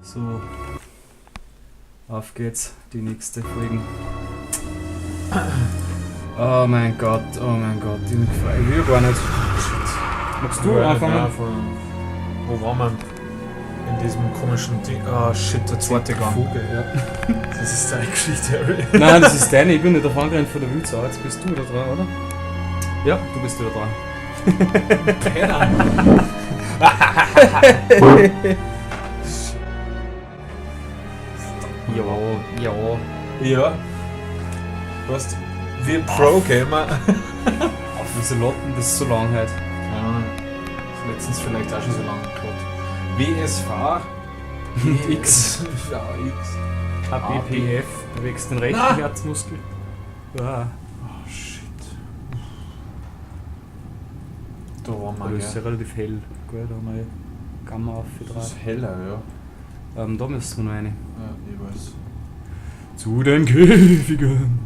So, auf geht's, die nächste Folge. Oh mein Gott, ich will gar nicht. Magst du anfangen? Ja, wo waren wir? In diesem komischen Ding. Ah, shit, der zweite Gang. Fuge, ja. Das ist deine Geschichte, Harry. Nein, das ist deine, ich bin nicht der Fangrein von der Wildsau, jetzt bist du da dran, oder? Ja, du bist wieder dran. Ja. Ja. Was? Wir Pro-Gamer. Wieso lotten das so lang halt? Ja, letztens vielleicht auch schon so lange gehabt. WSV. X. Ja, X. ABPF, bewegst den rechten Na. Herzmuskel. Ja. Oh, shit. Da waren wir, Das ist ja gell? relativ hell. Gut, da haben wir Gamma Das aufgetragen. ist heller, ja. Da müssen wir noch eine. Ja, ich weiß. Zu den Käfigen.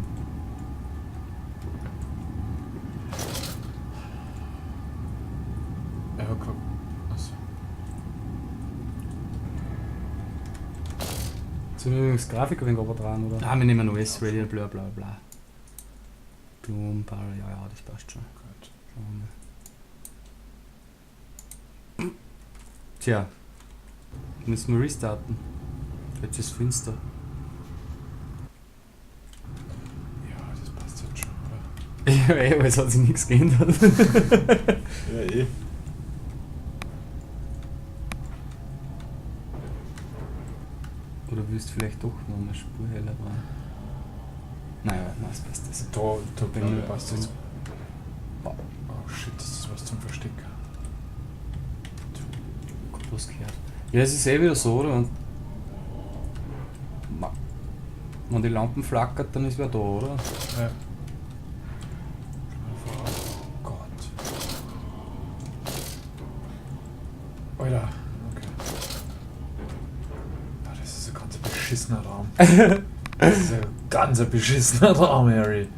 Ja, guck. Achso. Sind wir übrigens Grafik ein wenig aber dran, oder? Ah, wir nehmen OS Radio, bla bla bla. Doom, Power, ja, das passt schon. Gut. Schauen wir mal. Tja, müssen wir restarten. Jetzt ist finster. Ja, das passt jetzt schon, oder? Ja, aber es hat sich nichts geändert. Ja, eh. Oder willst du vielleicht doch noch eine Spur heller machen? Naja, das passt das. Da Bei glaube mir ich, passt passt das. Oh shit, das ist was zum Verstecken. Gut was gehört. Ja, es ist eh wieder so, oder? Wenn die Lampen flackert, dann ist wer da, oder? Ja. Oh Gott. Alter. Okay. Ah, das ist ein ganz beschissener Raum. Das ist ein ganz beschissener Raum, Harry.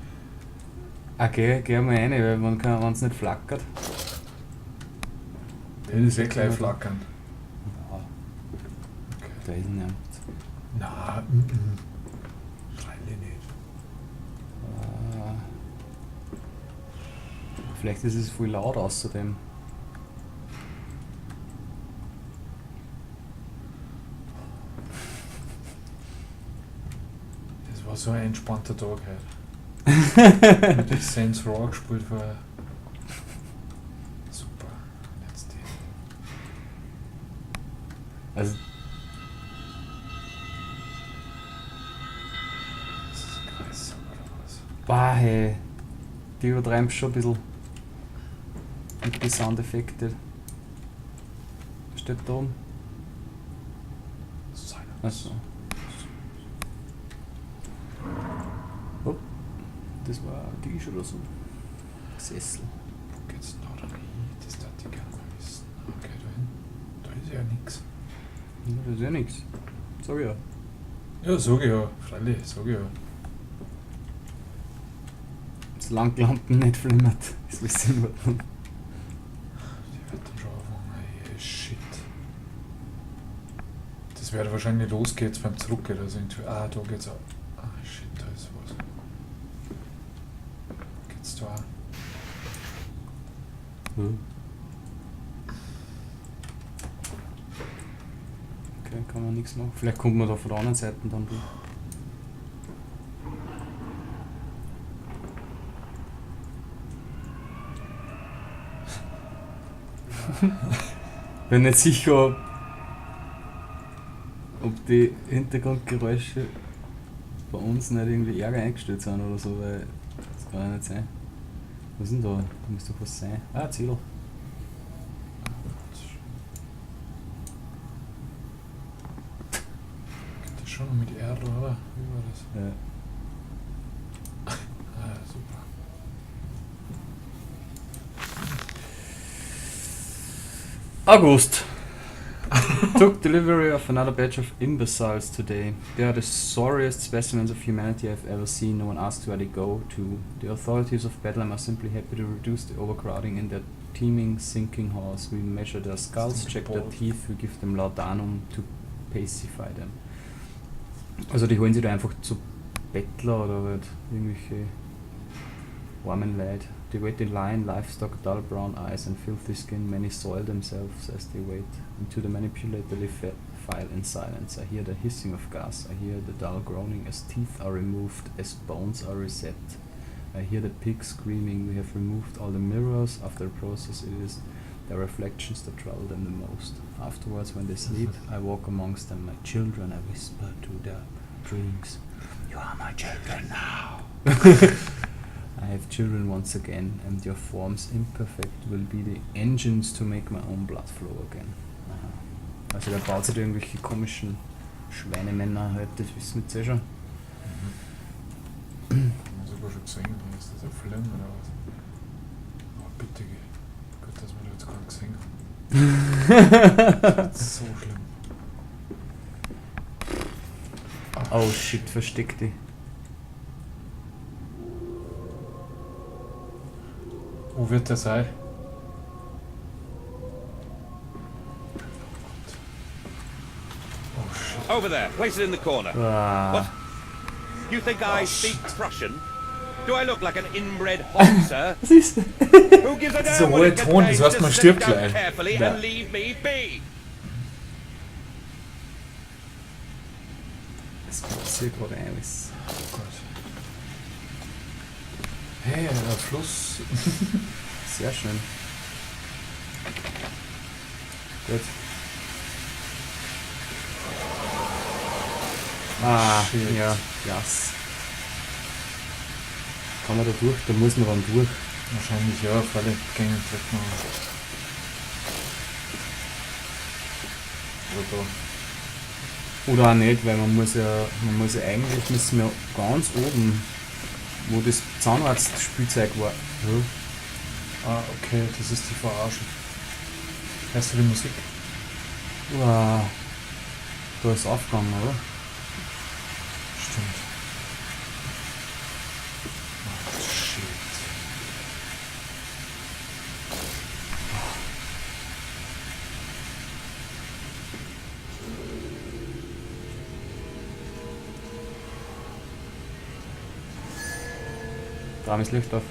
Okay, geh mal rein, weil wenn es nicht flackert. Den ist gleich flackern. Ja, Okay. da ist nichts. Na, freilich nicht. Vielleicht ist es voll laut außerdem. Das war so ein entspannter Tag heute. Mit dem Saints Row gespielt vorher. Super. Jetzt die. Also, Das ist ein Kreis oder was? bah, hey. Die übertreiben schon ein bisschen. Mit den Soundeffekten. Was steht da oben? Silence. Achso. Oh, das war ein Tisch oder so. Sessel. Wo geht's denn da rein? Das darf ich gerne mal wissen. Okay, da hinten. Da ist ja nichts. Ja, das ist ja nichts. Sag ja. Ja, sag ich ja. Freilich, sag ich ja. Solange die Lampen nicht flimmert, ist alles in Ordnung. Die wird dann schon anfangen. Hey, shit. Das wird wahrscheinlich losgehen jetzt beim Zurückgehen. Also irgendwie. Ah, da geht's auch. Ah, shit, da ist was. Geht's da auch? Okay, kann man nichts machen. Vielleicht kommt man da von der anderen Seite dann durch. Bin nicht sicher, ob die Hintergrundgeräusche bei uns nicht irgendwie Ärger eingestellt sind oder so, weil das kann ja nicht sein. Was ist denn da? Da muss doch was sein. Ah, Ziel. Geht das schon mit R, oder? Wie war das? Ja. Ah, super. August. Took delivery of another batch of imbeciles today. They are the sorriest specimens of humanity I've ever seen. No one asked where they go to. The authorities of Bedlam are simply happy to reduce the overcrowding in their teeming, sinking halls. We measure their skulls, check their teeth, we give them laudanum to pacify them. Also die holen sich da einfach zu Bettler oder halt irgendwelche armen Leute. They wait in line, livestock, dull brown eyes and filthy skin. Many soil themselves as they wait. Into the manipulator they file in silence. I hear the hissing of gas. I hear the dull groaning as teeth are removed, as bones are reset. I hear the pigs screaming. We have removed all the mirrors. After the process, it is their reflections that trouble them the most. Afterwards, when they sleep, I walk amongst them. My children, I whisper to their dreams. You are my children now. I have children once again, and your forms imperfect will be the engines to make my own blood flow again. Aha. Also der baut sich irgendwelche komischen Schweinemänner halt, das wissen wir jetzt schon. Ich habe sogar schon gesehen, ist das ein Film oder was? Oh, bitte, gut, dass wir das jetzt gerade gesehen haben. Das ist so schlimm. Oh shit, versteck dich. Wo wird der sein? Oh shit. Over there, place it in the corner. Ah. What? You think I speak Prussian? Do I look like an inbred Hobbit, sir? Was ist? Who gives a Das ist damn ein what hoher it Ton, das contains? heißt, man Just stirbt sit down gleich. carefully Ja. and leave me be. Das passiert gerade alles. Oh Gott. Hey, der Fluss. Sehr schön. Gut. Ah, Shit. ja, yes. Kann man da durch? Da muss man dann durch. Wahrscheinlich ja, auf alle Gänge trifft man. Oder da. Oder auch nicht, weil man muss ja eigentlich müssen wir ganz oben, wo das Zahnarztspielzeug war. Ja. Ah, okay, das ist die Verarsche. Hörst du die Musik? Wow. Da ist aufgegangen, oder? Stimmt. Oh, shit. Da haben wir das Licht auf.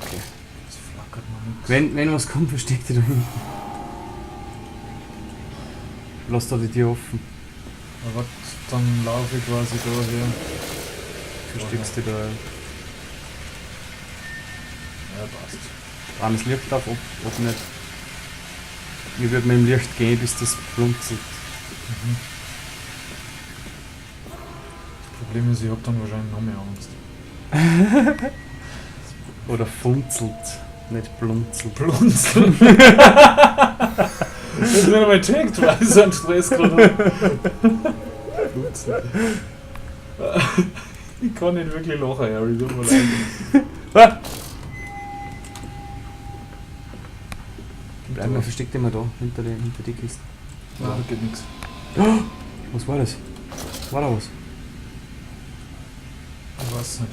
Okay. Das flackert mal nix. Wenn was kommt, versteck dich da hinten. Lass da die Tür offen. Aber dann laufe ich quasi da her. Versteckst dich da. Ja, passt. Da haben wir das Licht auf, ob nicht. Ich würde mit dem Licht gehen, bis das blunzelt. Mhm. Das Problem ist, ich habe dann wahrscheinlich noch mehr Angst. Oder funzelt, nicht blunzelt. Blunzeln. Das ist nicht einmal checkt, weil ich so einen Stress gerade habe. Blunzeln. Ich kann nicht wirklich lachen, Harry, tut mir leid. Ah! Bleib mal versteckt immer da, hinter die Kiste. Ja, da geht nichts. Was war das? War da was? Ich weiß nicht.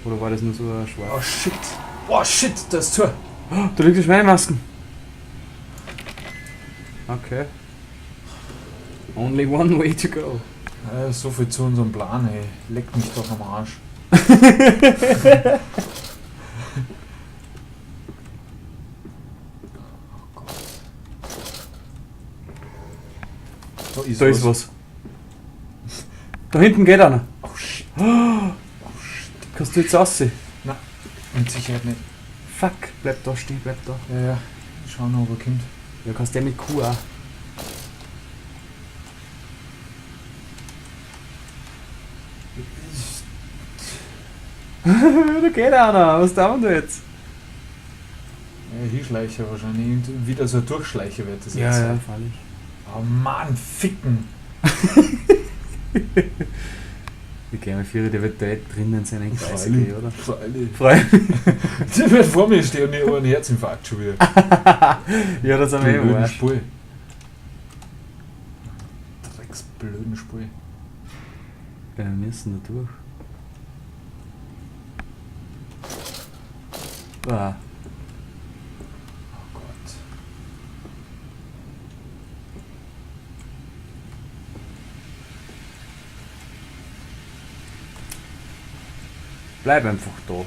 Oder war das nur so ein Schwarz? Oh shit. Oh shit, das ist zu. Da liegt eine Schweinemasken. Okay. Only one way to go. So viel zu unserem Plan, ey. Leck mich doch am Arsch. Oh Gott. Da ist was. Da hinten geht einer. Oh shit. Kannst du jetzt aussehen? Mit Sicherheit nicht. Fuck, bleib da stehen, bleib da. Ja, ja. Schauen, ob er kommt. Ja, kannst der mit Kuh auch. Da geht einer, was tun wir jetzt? Ja, Hinschleicher wahrscheinlich. Und wieder so ein Durchschleicher wird das Ja, jetzt ja, sein. freilich. Oh Mann, ficken. Ich gehe mal für, der wird da drinnen sein, ein Kreisel, Freilich. oder? Freilich. Frei. Der wird vor mir stehen und ich habe einen Herzinfarkt schon wieder. Ja, das haben wir Blöden immer. Spur. Drecksblöden Spur. Wir müssen da durch. Ah, Oh Gott. Bleib einfach da.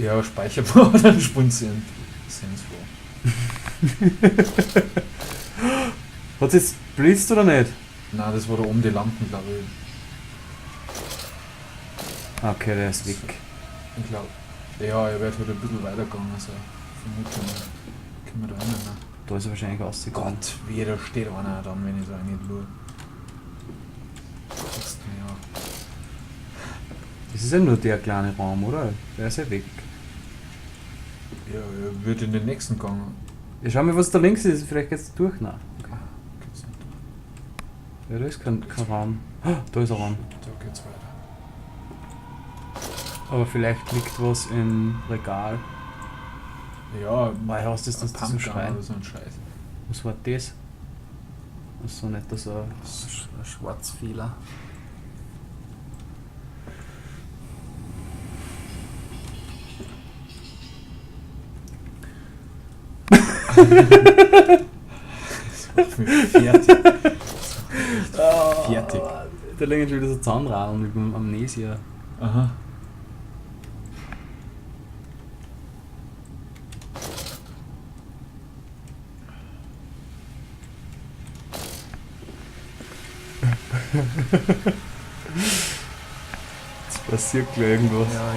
Ja, speicherbar, dann sponsieren. Sens vor. Hat's jetzt blitzt oder nicht? Nein, das war da oben die Lampen, glaube ich. Okay, der ist weg. Ich glaube. Ja, er wird halt ein bisschen weitergegangen, also vermute mal. Können wir da rein? Nein. Da ist er wahrscheinlich rausgekommen. Gott, wie da steht einer dann, wenn ich so nicht schaue. Ja. Das ist ja nur der kleine Raum, oder? Der ist ja weg. Ja, er wird in den nächsten Gang. Ja, schau mal, was da links ist. Vielleicht geht's durch. Nein. Okay. Geht's nicht. Ja, da ist kein Raum. Ah, da ist ein Raum. Da geht's weiter. Aber vielleicht liegt was im Regal. Ja, Weil hast du das so Pumpgun schreien? oder so ein Scheiß. Was war das? Achso, nicht so ein Schwarzfehler. Das macht mich fertig. Fertig. Da liegen schon wieder so Zahnradeln mit dem Amnesia. Aha. Jetzt passiert gleich irgendwas. Ja,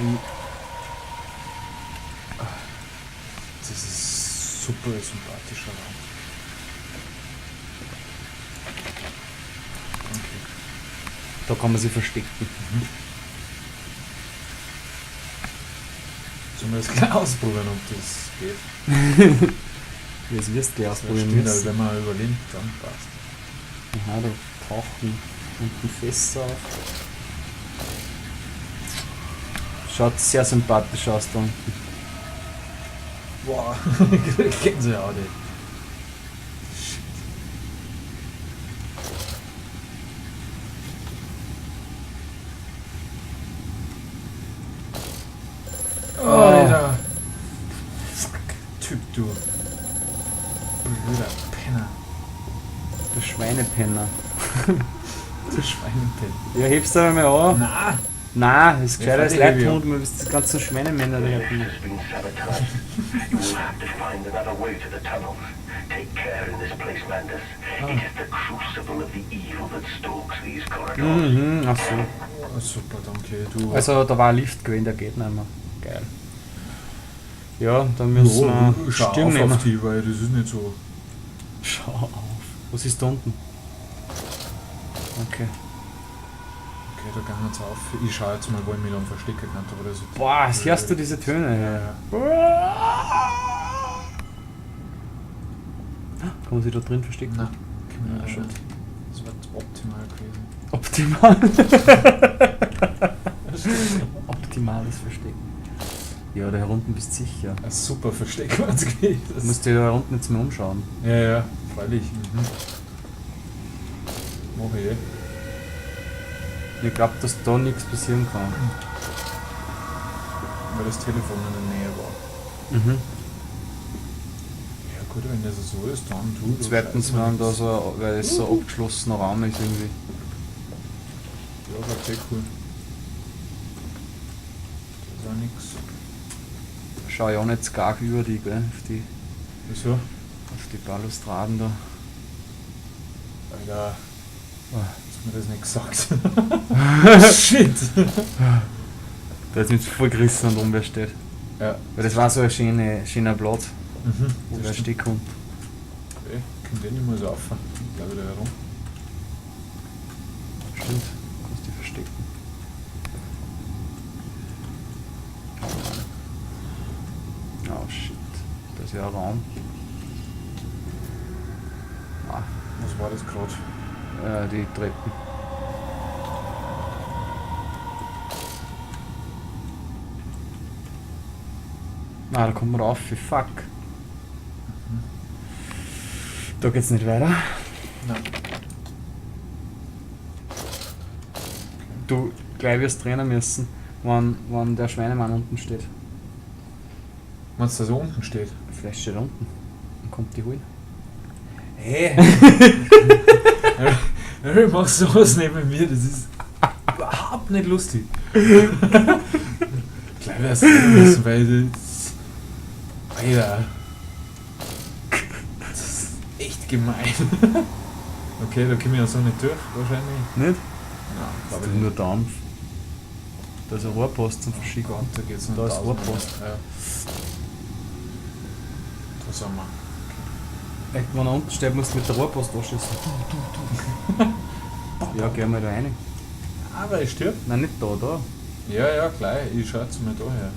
das ist super sympathischer Raum. Okay. Da kann man sich verstecken. Sollen wir das gleich ausprobieren, ob das geht? Das wirst du gleich Das ausprobieren stimmt, müssen. wenn man überlebt, dann passt. Aha, da tauchen unten Fässer auf. Schaut sehr sympathisch aus da unten. Boah, Gänsehaut, ey. Shit. Oh, Alter. Fuck, Typ, du. Blöder Penner. Der Schweinepenner. Du Schweinepenner. Ja, hebst du einmal an. Na! Nein, das ist Ja, gescheiter als fertig, Leithund, man ist die ganzen Schweinemänner da hinten. has been sabotaged. You will have to find another way to the tunnels. Take care in this place, Mandus. It is the crucible of the evil that stalks these corridors. Mhm, ach so. Oh, super, danke. Du. Also da war ein Lift gewesen, der geht nicht mehr. Geil. Ja, dann müssen wir schau Stirn auf nehmen. die, weil das ist nicht so. Schau auf. Was ist da unten? Okay. Okay, da gehen wir jetzt auf. Ich schau jetzt mal, wo ich mich dann verstecken kann. Aber das ist Boah, jetzt hörst du diese Töne. Ja. Kann man sich da drin verstecken? Nein, kann man Ja, nicht. schon. Das wird optimal gewesen. Optimal. Optimales Verstecken. Ja, da unten bist du sicher. Ein super Versteck, wenn es geht. Du musst dir da unten jetzt mal umschauen. Ja, ja, freilich. Mhm. Mach ich eh. Ich glaube, dass da nichts passieren kann. Weil das Telefon in der Nähe war. Mhm. Ja gut, wenn das so ist, dann tu das. Zweitens, wenn da so, weil es so ein abgeschlossener Raum ist irgendwie. Ja, war sehr cool. Da ist auch nix. Schau ja auch nicht gar über die, gell? Wieso? Auf die Balustraden da. Alter, Ah. hast du mir das nicht gesagt? Shit! Da ist mich voll gerissen und wer steht. Ja. Weil das war so ein schöner Platz, wo Das wer stimmt. stehen konnte. Okay, kommt der nicht mehr so auf. Ich glaube da herum. Stimmt, kannst dich verstecken. Oh shit, da ist ja ein Raum. Ah, Was war das gerade? die Treppen. Ah, da kommt man rauf, fuck. Da geht's nicht weiter. Nein. Du gleich wirst trainen müssen, wenn der Schweinemann unten steht. Meinst du, dass er unten steht? Vielleicht steht er unten und kommt die holen. Hey! Ich mach sowas neben mir, das ist überhaupt nicht lustig. wer sehen müssen, weil das. Alter. Das ist echt gemein. Okay, da komme ich ja so nicht durch, wahrscheinlich. Nicht? Ja, Das glaube ist ich nur nicht. Dampf. Da ist ein Rohrpost zum Verschicken. Gott, da geht's noch Da ist 1000 Rohrpost. Meter. Ja. Da sind wir. Echt, wenn er unten steht, musst du mit der Rohrpost anschießen. Ja, geh mal da rein. Aber ich stirb. Nein, nicht da, da. Ja, ja, gleich. Ich schau jetzt mal da her.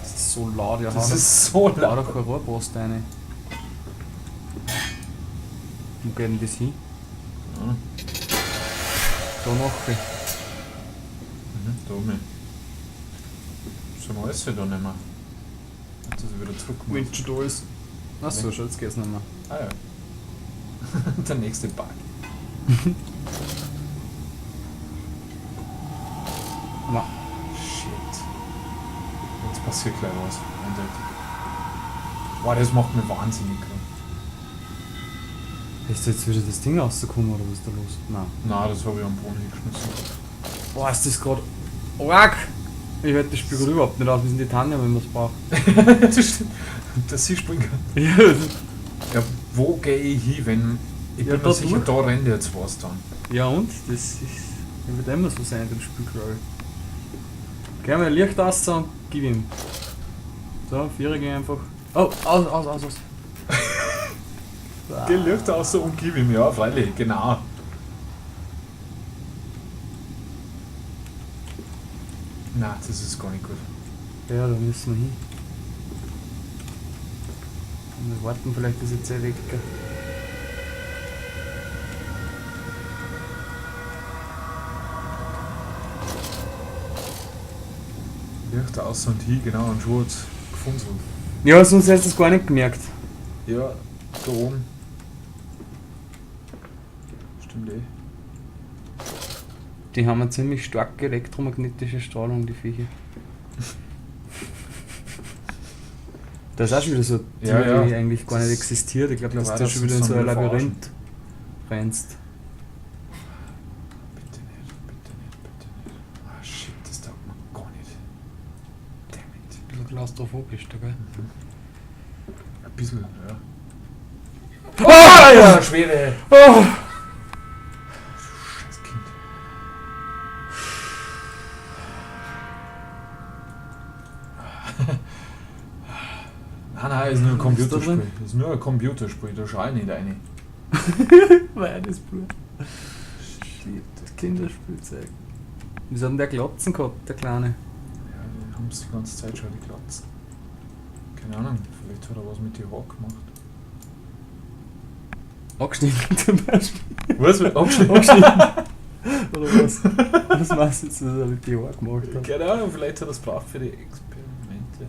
Das ist so laut, ja. Das ist so Da laut. doch keine Rohrpost rein. Wo geht denn das hin? Ja. Da nachher. Da oben. Sollen wir alles da nicht mehr? Dass ich wieder zurück muss. Wenn schon da ist. Achso, schon, jetzt geht's nicht mehr. Ah ja. Der nächste Bug. Na, Shit. Jetzt passiert gleich was. Eindeutig. Boah, das macht mich wahnsinnig gerade. ist jetzt wieder das Ding rausgekommen oder was ist da los? Nein. Nein, das habe ich am Boden hingeschmissen. Boah, ist das gerade arg! Ich hätte das Spiel gerade überhaupt nicht aus, wir sind die Tanja, wenn man es braucht. Das stimmt. Dass sie springen kann. Ja, Ja, wo gehe ich hin, wenn. Ich Ja, bin da mir sicher, durch. da rennt jetzt was dann. ja und? Das ist. Das wird immer so sein, dem Spiel, glaube ich. Geh mal Licht aus und gib ihm. So, 4 gehen einfach. Oh, aus. Geh Licht aus und gib ihm, ja, freilich, genau. Nein, das ist gar nicht gut. Ja, da müssen wir hin. Und wir warten vielleicht, bis jetzt weg. Licht aus und hin, genau, und schon hat's gefunden. Ja, sonst hättest du es gar nicht gemerkt. Ja, da oben. Stimmt eh. Die haben eine ziemlich starke elektromagnetische Strahlung, die Viecher. Das ist auch schon wieder so eine Ja, Tür, ja. die eigentlich gar nicht existiert. Ich glaube, Ja, dass war du das schon wieder in so so ein eine Labyrinth rennst. Bitte nicht, bitte nicht, bitte nicht. Ah shit, das taugt mir gar nicht. Damn it. Ein bisschen klaustrophobisch, da, gell? Ein bisschen, ja. Oh, ja, Schwede! Oh! Scheiß Kind. Nein, ist nur ein Was ist da Computerspiel. drin? Ist nur ein Computerspiel, da schau ich nicht rein. Weil das Blut. Das Kinderspielzeug. Wieso hat denn der Glotzen gehabt, der Kleine? Ja, die haben es die ganze Zeit schon, die Glatzen. Keine Ahnung, vielleicht hat er was mit den Haaren gemacht. Angeschnitten zum Beispiel. Was? Abschnitt? Angeschnitten. Oder was? Was meinst du jetzt, was er mit den Haaren gemacht hat? Keine Ahnung, vielleicht hat er es braucht für die Experimente.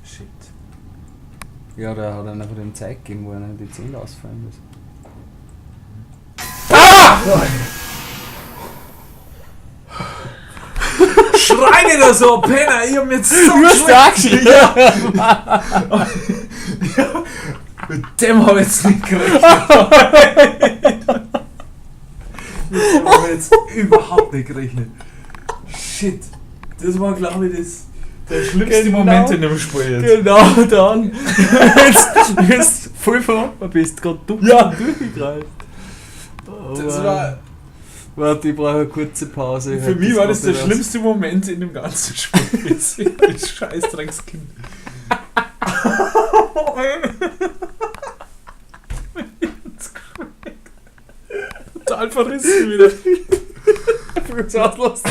Shit. Ja, der hat einfach den Zeig gegeben, wo einem die Zähne ausfallen müssen. Schrei nicht da so, Penner! Ich hab mir jetzt so geschrien! Ja. Mit dem hab ich jetzt nicht gerechnet. Mit dem hab ich jetzt überhaupt nicht gerechnet. Shit. Das war, glaube ich, der schlimmste Genau. Moment in dem Spiel jetzt. Genau dann! jetzt voll verhopper bist, gerade du durchgegreift. Oh, Das Mann. war, Warte, ich brauche eine kurze Pause. für mich war das der gerade schlimmste Moment in dem ganzen Spiel. Das scheiß Dreckskind. Total verrissen wieder. raus. Auslassen.